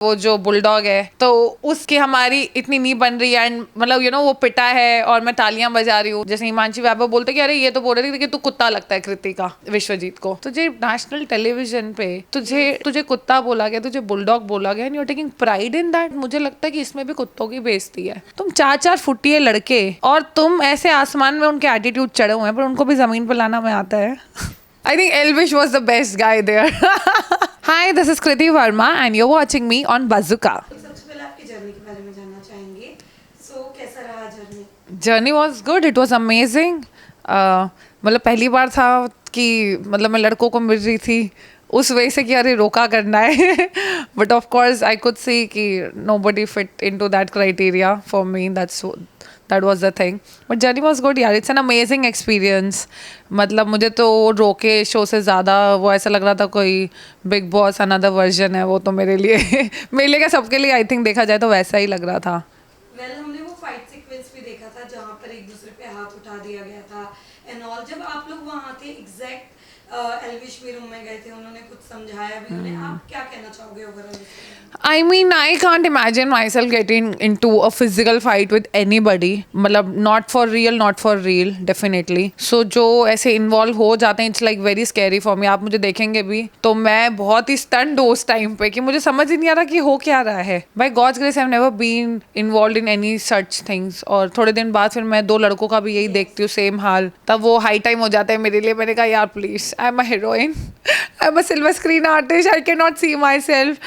वो जो बुलडॉग है, तो उसकी हमारी इतनी नहीं बन रही है, एंड मतलब वो पिटा है और मैं तालियां बजा रही हूँ। जैसे हिमांशी वैभव बोलते कि अरे ये तो बोल रहे थे कि तू कुत्ता लगता है कृतिका विश्वजीत को। तुझे नेशनल टेलीविजन पे तुझे कुत्ता बोला गया, तुझे बुलडॉग बोला गया, and you are taking pride in that. मुझे लगता है कि इसमें भी कुत्तों की बेइज्जती है। तुम 4-4 फुटिए लड़के और तुम ऐसे आसमान में उनके एटीट्यूड चढ़े हुए हैं, पर उनको भी जमीन पर लाना में आता है। I think Elvish was the best guy there. Hi, this is Kriti Verma and you're watching me on Bazooka. सबसे पहले आपकी जर्नी के बारे में जानना चाहेंगे। कैसा रहा journey? Journey was good. It was amazing. मतलब पहली बार था कि मतलब मैं लड़कों को मिल रही थी उस वजह से कि अरे रोका करना है। But of course I could see कि nobody fit into that criteria for me. That was the thing. But journey was good यार. It's an amazing experience. मतलब मुझे तो रोके शो से ज़्यादा वो ऐसा लग रहा था कोई बिग बॉस अनदर वर्जन है वो तो मेरे लिए। मेरे लिए क्या सबके लिए आई थिंक देखा जाए तो वैसा ही लग रहा था। हमने वो फाइट सीक्वेंस भी देखा था जहाँ पर एक दूसरे पे हाथ उठा दिया गया था एंड ऑल। जब आप लोग वहाँ थे एग्जैक्ट एल्विश भी रूम में गए थे, उन्होंने कुछ समझाया भी उन्हें, आप क्या कहना चाहोगे overall? I mean, I can't imagine myself getting into a physical fight with anybody. मतलब not for real, definitely. So जो ऐसे involve हो जाते हैं, it's like very scary for me. आप मुझे देखेंगे भी तो मैं बहुत ही stunned हूँ उस टाइम पे कि मुझे समझ ही नहीं आ रहा कि हो क्या रहा है। By God's grace, I've never been involved in any such things. और थोड़े दिन बाद फिर मैं 2 लड़कों का भी यही देखती हूँ सेम हाल, तब वो हाई टाइम हो जाता है मेरे लिए। मैंने कहा यार please, I am a heroine, I am a silver screen artist, I can not see myself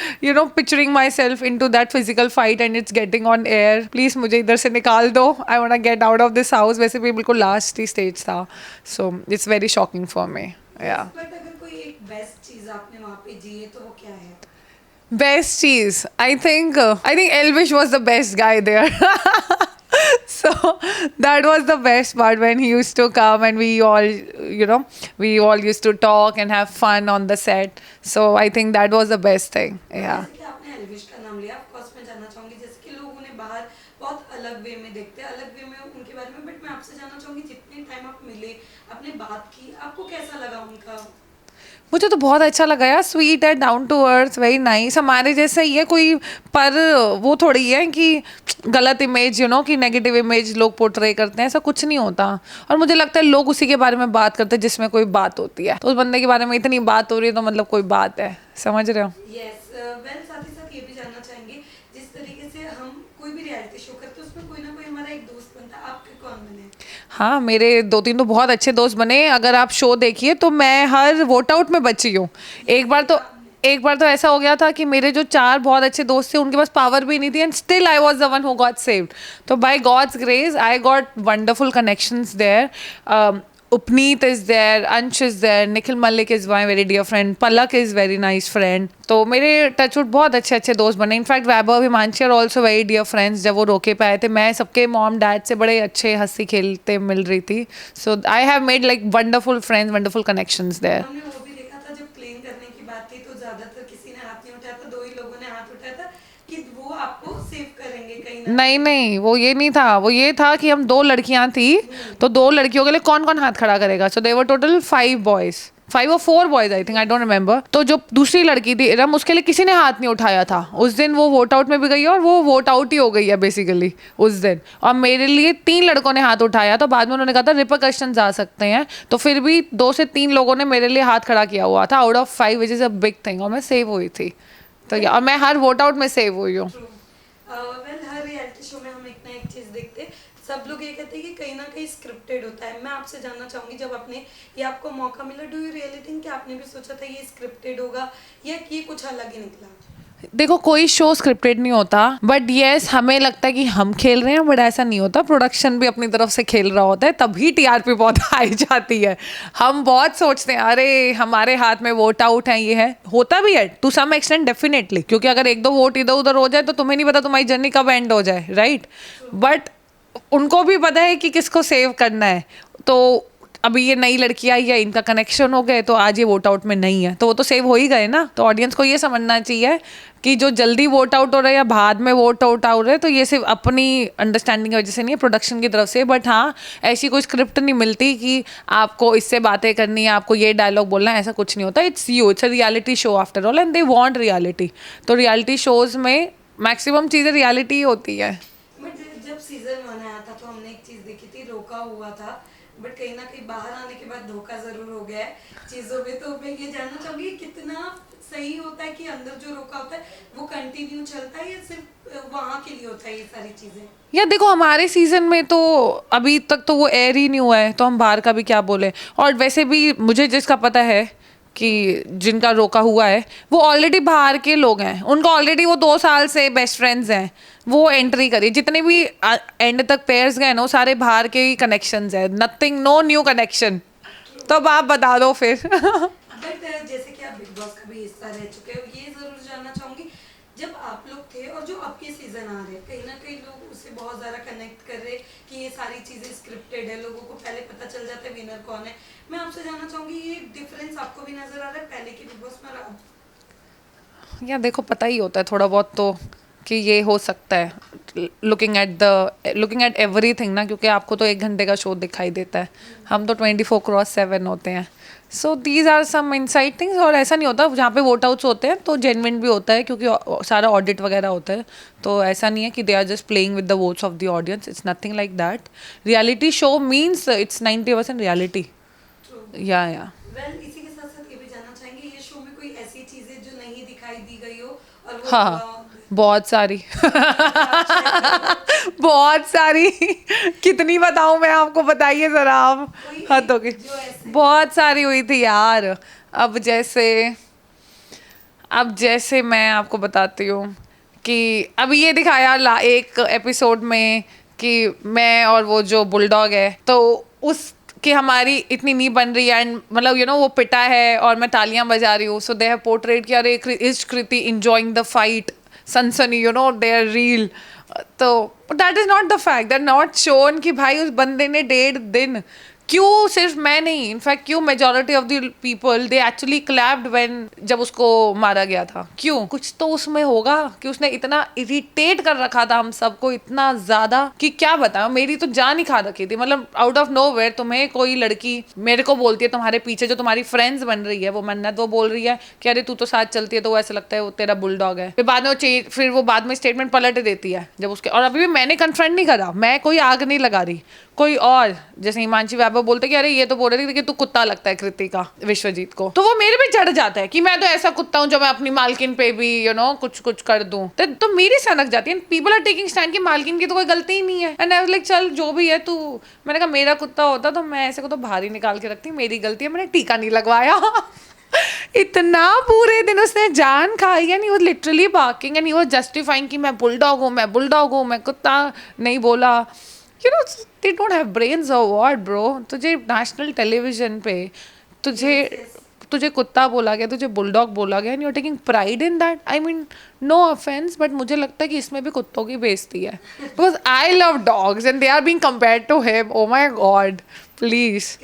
picturing myself into that physical fight and it's getting on air. Please मुझे इधर से निकाल दो, I want to get out of this house. वैसे भी बिल्कुल last ही stage था, so it's very shocking for me. या बट अगर कोई एक बेस्ट चीज आपने वहाँ पे जी है तो वो क्या है? Best cheese. I think Elvish was the best guy there. So that was the best part when he used to come and we all used to talk and have fun on the set. So I think that was the best thing. Yeah. जैसे कि आपने एल्विश का नाम लिया, of course मैं जानना चाहूंगी जैसे कि लोग उन्हें बाहर बहुत अलग वे में देखते हैं, अलग वे में उनके बारे में, बट मैं आपसे जानना चाहूंगी जितने टाइम आप मिले, आपने बात की, आपको कैसा लगा उनका? मुझे तो बहुत अच्छा लगा यार। स्वीट है, down to earth, very nice, हमारे जैसा ही है कोई। पर वो थोड़ी है कि गलत इमेज कि नेगेटिव इमेज लोग पोर्ट्रे करते हैं, ऐसा कुछ नहीं होता। और मुझे लगता है लोग उसी के बारे में बात करते हैं जिसमें कोई बात होती है। तो उस बंदे के बारे में इतनी बात हो रही है तो मतलब कोई बात है, समझ रहे हो? यस, वेल साथ ही साथ ये भी जानना चाहेंगे जिस तरीके से हम कोई भी रियलिटी शो करते हैं उसमें कोई ना कोई हमारा एक दोस्त बनता है, आपके कौन बने? हाँ, मेरे 2-3 तो बहुत अच्छे दोस्त बने। अगर आप शो देखिए तो मैं हर वोट आउट में बची हूँ। एक बार तो ऐसा हो गया था कि मेरे जो 4 बहुत अच्छे दोस्त थे उनके पास पावर भी नहीं थी, and still I was the one who got saved. तो by God's grace I got wonderful connections there. Upneet is there, Ansh is there, Nikhil Malik is my very dear friend, Palak is very nice friend. तो मेरे touchwood बहुत अच्छे अच्छे दोस्त बने। In fact Vaibhav, Himanshi are also very dear friends. जब वो रोके पे आए थे मैं सबके मॉम डैड से बड़े अच्छे हंसी खेलते मिल रही थी। So I have made like wonderful friends, wonderful connections there. हमने वो भी देखा था जब प्लेन करने की बात थी तो ज्यादातर किसी ने हाथ नहीं उठाया था, 2 ही लोगों ने हाथ उठाया था कि वो आपको सेव करेंगे कहीं ना। नहीं, वो ये नहीं था। वो ये था कि हम 2 लड़कियां थी तो 2 लड़कियों के लिए कौन कौन हाथ खड़ा करेगा। सो देवर टोटल 5 बॉयज, 5 और 4 boys I think, I don't remember. तो जो दूसरी लड़की थी इरम, उसके लिए किसी ने हाथ नहीं उठाया था उस दिन। वो वोट आउट में भी गई है और वो वोट आउट ही हो गई है बेसिकली उस दिन। और मेरे लिए 3 लड़कों ने हाथ उठाया, तो बाद में उन्होंने कहा था रिपरकशंस आ सकते हैं, तो फिर भी 2 से 3 लोगों ने मेरे लिए हाथ खड़ा किया हुआ था out of 5, which is a big thing. और मैं सेव हुई थी तो और मैं हर वोट आउट में सेव हुई हूँ। वेल हर रियलिटी शो में हम एक ना एक चीज देखते हैं, सब लोग ये कहते हैं कि कहीं ना कहीं स्क्रिप्टेड होता है। मैं आपसे जानना चाहूंगी जब आपने ये आपको मौका मिला, डू यू रियली थिंक कि आपने भी सोचा था ये स्क्रिप्टेड होगा या कि ये कुछ अलग ही निकला? देखो, कोई शो स्क्रिप्टेड नहीं होता, बट येस हमें लगता है कि हम खेल रहे हैं, बट ऐसा नहीं होता। प्रोडक्शन भी अपनी तरफ से खेल रहा होता है, तभी टीआरपी बहुत हाई जाती है। हम बहुत सोचते हैं अरे हमारे हाथ में वोट आउट है, ये है, होता भी है टू सम एक्सटेंट डेफिनेटली, क्योंकि अगर 1-2 वोट इधर उधर हो जाए तो तुम्हें नहीं पता तुम्हारी जर्नी कब एंड हो जाए, राइट? बट उनको भी पता है कि किसको सेव करना है। तो अभी ये नई लड़की आई है, इनका कनेक्शन हो गए, तो आज ये वोट आउट में नहीं है, तो वो तो सेव हो ही गए ना। तो ऑडियंस को ये समझना चाहिए कि जो जल्दी वोट आउट हो रहा है या बाद में वोट आउट हो रहा है, तो ये सिर्फ अपनी अंडरस्टैंडिंग की वजह से नहीं है, प्रोडक्शन की तरफ से। बट हाँ, ऐसी कोई स्क्रिप्ट नहीं मिलती कि आपको इससे बातें करनी है, आपको ये डायलॉग बोलना है, ऐसा कुछ नहीं होता। It's you, it's a reality show after all, and they want reality. तो रियलिटी शोज में मैक्सिमम चीज़ें रियलिटी ही होती है। बट जब सीजन 1 आया था तो हमने एक चीज देखी थी, रोका हुआ था, बट कहीं ना कहीं बाहर आने के बाद धोखा जरूर हो गया है चीजों में। तो मैं ये जानना चाहूंगी कितना सही होता है कि अंदर जो रोका होता है वो कंटिन्यू चलता है या सिर्फ वहां के लिए होता है ये सारी चीजें? या देखो, हमारे सीजन में तो अभी तक तो वो एयर ही नहीं हुआ है, तो हम बाहर का भी क्या बोले। और वैसे भी मुझे जिसका पता है कि जिनका रोका हुआ है वो ऑलरेडी बाहर के लोग हैं, उनको ऑलरेडी वो 2 साल से बेस्ट फ्रेंड्स हैं, वो एंट्री करी। जितने भी एंड तक पेयर्स गए ना, वो सारे बाहर के ही कनेक्शंस है, नथिंग, नो न्यू कनेक्शन। तो अब आप बता दो फिर। बट जैसे कि आप बिग बॉस का भी हिस्सा रह चुके हो, ये जरूर जानना चाहूंगी, जब आप लोग थे और जो अब के सीजन आ रहे हैं, कहीं ना कहीं लोग उससे बहुत ज्यादा कनेक्ट कर रहे हैं कि ये सारी चीजें स्क्रिप्टेड है, लोगों को पहले पता चल जाता है विनर कौन है। मैं आपसे जानना चाहूंगी ये डिफरेंस आपको भी नजर आ रहा है पहले के बिग बॉस में और अब? या देखो, पता ही होता है थोड़ा बहुत तो कि ये हो सकता है, लुकिंग एट एवरीथिंग ना, क्योंकि आपको तो 1 घंटे का शो दिखाई देता है, हम तो 24/7 होते हैं। So these are some inside things. और ऐसा नहीं होता, जहाँ पे वोट आउट्स होते हैं तो जेन्युइन भी होता है, क्योंकि सारा ऑडिट वगैरह होता है। तो ऐसा नहीं है कि they are just playing with the votes of the audience, it's nothing like that. Reality show means it's 90% reality. या वेल, इसी के साथ साथ ये भी जानना चाहेंगे ये शो में कोई ऐसी चीजें जो नहीं दिखाई दी गई हो और वो हाँ, बहुत सारी। बहुत सारी। कितनी बताऊं मैं आपको, बताइए जरा आप। हद हो गई, बहुत सारी हुई थी यार। अब जैसे मैं आपको बताती हूँ कि अब ये दिखाया एक एपिसोड में कि मैं और वो जो बुलडॉग है, तो उस कि हमारी इतनी नहीं बन रही है, एंड मतलब वो पिटा है और मैं तालियां बजा रही हूँ। सो दे हैव पोर्ट्रेट कि अरे is Kriti enjoying the fight, सनसनी, दे आर रियल। तो that is not the fact, that not shown कि भाई उस बंदे ने 1.5 दिन, क्यों सिर्फ मैं नहीं, इनफैक्ट क्यों majority of the people they actually clapped when जब उसको मारा गया था। क्यों? कुछ तो उसमें होगा कि उसने इतना इरिटेट कर रखा था हम सबको इतना ज्यादा कि क्या बताऊं, मेरी तो जान ही खा रखी थी। मतलब आउट ऑफ नोवेयर तुम्हें कोई लड़की मेरे को बोलती है, तुम्हारे पीछे जो तुम्हारी फ्रेंड्स बन रही है वो मन्नत, वो बोल रही है कि अरे तू तो साथ चलती है, तो वो ऐसा लगता है वो तेरा बुलडॉग है। फिर वो बाद में स्टेटमेंट पलट देती है जब उसके, और अभी भी मैंने कन्फ्रंट नहीं करा, मैं कोई आग नहीं लगा रही, कोई और जैसे हिमांशी वैभव बोलते कि अरे ये तो बोल रही थी कि तू कुत्ता लगता है कृतिका विश्वजीत को, तो वो मेरे पे चढ़ जाता है कि मैं तो ऐसा कुत्ता हूँ जो मैं अपनी मालकिन पे भी कुछ कुछ कर दूं, तो मेरी सनक जाती है। पीपल आर टेकिंग स्टैंड कि मालकिन की तो कोई गलती ही नहीं है, एंड आई वाज लाइक चल जो भी है तू, मैंने कहा मेरा कुत्ता होता तो मैं ऐसे को तो बाहर ही निकाल के रखती, मेरी गलती है, मैंने टीका नहीं लगवाया। इतना पूरे दिन उसने जान खाई, and he was literally barking and he was justifying कि मैं बुलडॉग हूँ, मैं कुत्ता नहीं बोला। they don't have brains or what, bro? तुझे नेशनल टेलीविजन पे तुझे कुत्ता बोला गया, तुझे बुलडॉग बोला गया, and you are taking pride in that. I mean no offence, but मुझे लगता है कि इसमें भी कुत्तों की बेइज्जती है, because I love dogs and they are being compared to him. Oh my god, please.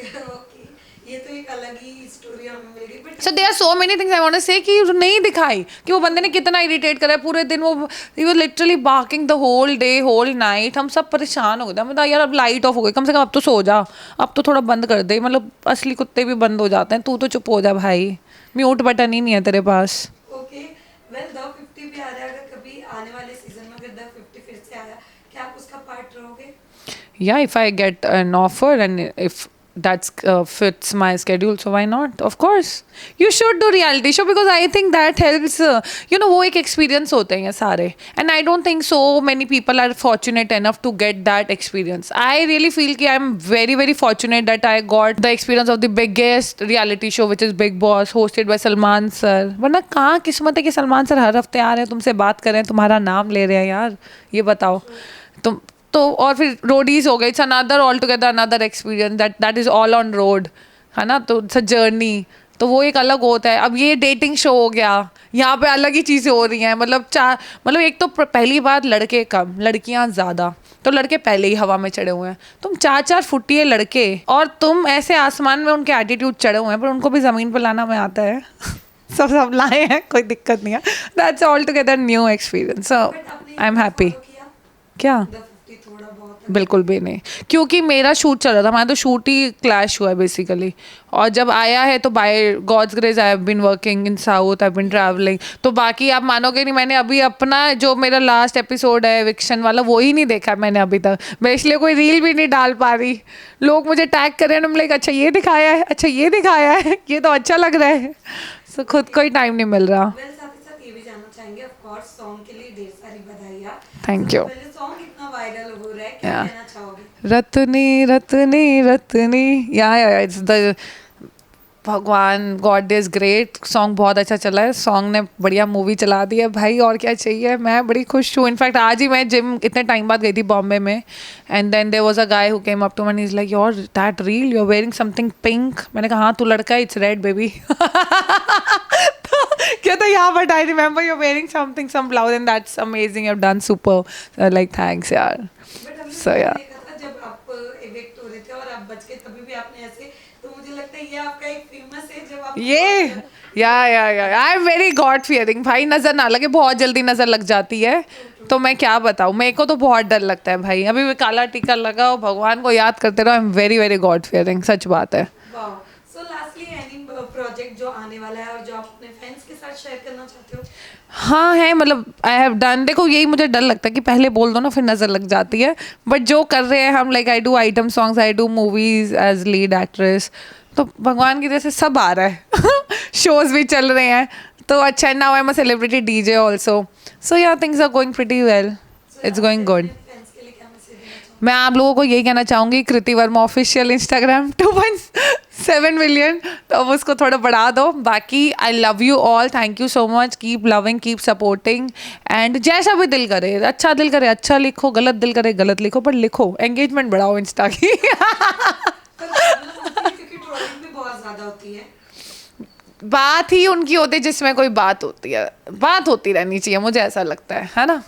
ये तो एक अलग ही स्टोरी हमें मिल गई। But so there are so many things I want to say कि नहीं दिखाई कि वो बंदे ने कितना इरिटेट करा है पूरे दिन। वो ही was literally barking the whole day whole night. हम सब परेशान हो गए थे, मतलब यार अब लाइट ऑफ हो गई, कम से कम अब तो सो जा, अब तो थोड़ा बंद कर दे। मतलब असली कुत्ते भी बंद हो जाते हैं, तू तो चुप हो जा भाई, म्यूट बटन ही नहीं है तेरे पास। ओके, वेल द 50 भी आ रहा है, अगर कभी आने वाले सीजन में अगर द 50 फिर से आया, क्या आप उसका पार्ट रहोगे? Yeah, if I get an offer and if that fits my schedule, so why not? Of course you should do reality show, because I think that helps, वो एक experience होते हैं ये सारे, and I don't think so many people are fortunate enough to get that experience. I really feel कि I'm very very fortunate that I got the experience of the biggest reality show, which is Big Boss, hosted by Salman sir. वरना कहाँ किस्मत है कि Salman sir हर हफ्ते आ रहे हैं, तुमसे बात कर रहे हैं, तुम्हारा नाम ले रहे हैं यार, ये बताओ तुम तो। और फिर रोडीज हो गई, it's another all together another experience, that is all on road, है ना, तो इट्स अ जर्नी। तो वो एक अलग होता है। अब ये डेटिंग शो हो गया, यहाँ पे अलग ही चीज़ें हो रही हैं। मतलब एक तो पहली बात लड़के कम, लड़कियाँ ज़्यादा, तो लड़के पहले ही हवा में चढ़े हुए हैं। तुम 4-4 फुटिए लड़के और तुम ऐसे आसमान में उनके एटीट्यूड चढ़े हुए हैं, पर उनको भी ज़मीन पर लाना में आता है। सब लाए हैं, कोई दिक्कत नहीं है। That's all together new experience, so I am happy. क्या? थोड़ा बहुत है। बिल्कुल भी नहीं, क्योंकि मेरा शूट चल रहा था, हमारा तो शूट ही क्लैश हुआ है बेसिकली। और जब आया है तो by God's grace I have been working in south, I have been travelling. तो बाकी आप मानोगे नहीं, मैंने अभी अपना जो मेरा लास्ट एपिसोड है विक्शन वाला, वो ही नहीं देखा मैंने अभी तक। मैं इसलिए कोई रील भी नहीं डाल पा रही। लोग मुझे टैग कर रहे हैं, लाइक अच्छा ये दिखाया है, अच्छा ये दिखाया है, ये तो अच्छा लग रहा है। सो खुद को ही टाइम नहीं मिल रहा। वेल साथ ही साथ ये भी जानना चाहेंगे, ऑफ कोर्स सॉन्ग के लिए ढेर सारी बधाइयाँ। Thank you. पहले सॉन्ग इतना वायरल हो रहा है, क्या Yeah. कहना चाहोगे? रत्नी रत्नी रत्नी, या इट्स द भगवान, गॉड इज ग्रेट। सॉन्ग बहुत अच्छा चला है, सॉन्ग ने बढ़िया मूवी चला दी है भाई, और क्या चाहिए। मैं बड़ी खुश हूँ। इनफैक्ट आज ही मैं जिम इतने टाइम बाद गई थी बॉम्बे में, and then there was a guy who came up to me and is like your that reel you are wearing something pink. मैंने कहा हाँ तू लड़का है, इट्स रेड बेबी। क्या था यहाँ, but I remember you are wearing something, some blouse, and that's amazing, you have done super, like thanks यार। बट हमने So, yeah. देखा था जब आप इवेक्ट हो रहे थे और आप बच के, तभी भी आपने ऐसे, तो मुझे लगता है ये आपका एक फेमस है जब आप ये या आई एम वेरी गॉड फियरिंग भाई, नजर ना लगे, बहुत जल्दी नजर लग जाती है। तो मैं क्या बताऊँ, मेरे को तो बहुत डर लगता है भाई। अभी भी काला टीका लगाओ, भगवान को याद करते रहो। I am very very God fearing, सच बात है। Wow. So lastly any project जो आने वाला है और जो आप अपने फैंस के साथ शेयर करना चाहते हो? हाँ है, मतलब आई हैव डन, देखो यही मुझे डर लगता है कि पहले बोल दो ना फिर नज़र लग जाती है। बट जो कर रहे हैं हम, like I do item songs, I do movies as lead actress, तो भगवान की वजह से सब आ रहा है। शोज भी चल रहे हैं, तो अच्छा। Now I am a celebrity DJ also, so yeah things are going pretty well, it's going good. Fans के लिए क्या मैसेज देना चाहोगे? मैं आप लोगों को यही कहना चाहूँगी, कृति वर्मा ऑफिशियल इंस्टाग्राम 2.7 मिलियन, तो अब उसको थोड़ा बढ़ा दो। बाकी I love you all, thank you so much, keep loving, keep supporting, and जैसा भी दिल करे, अच्छा दिल करे अच्छा लिखो, गलत दिल करे गलत लिखो, पर लिखो, एंगेजमेंट बढ़ाओ इंस्टा की। पर प्रॉब्लम होती है क्योंकि ट्रोलिंग भी बहुत ज्यादा होती है। बात ही उनकी होती है जिसमें कोई बात होती है, बात होती रहनी चाहिए, मुझे ऐसा लगता है ना।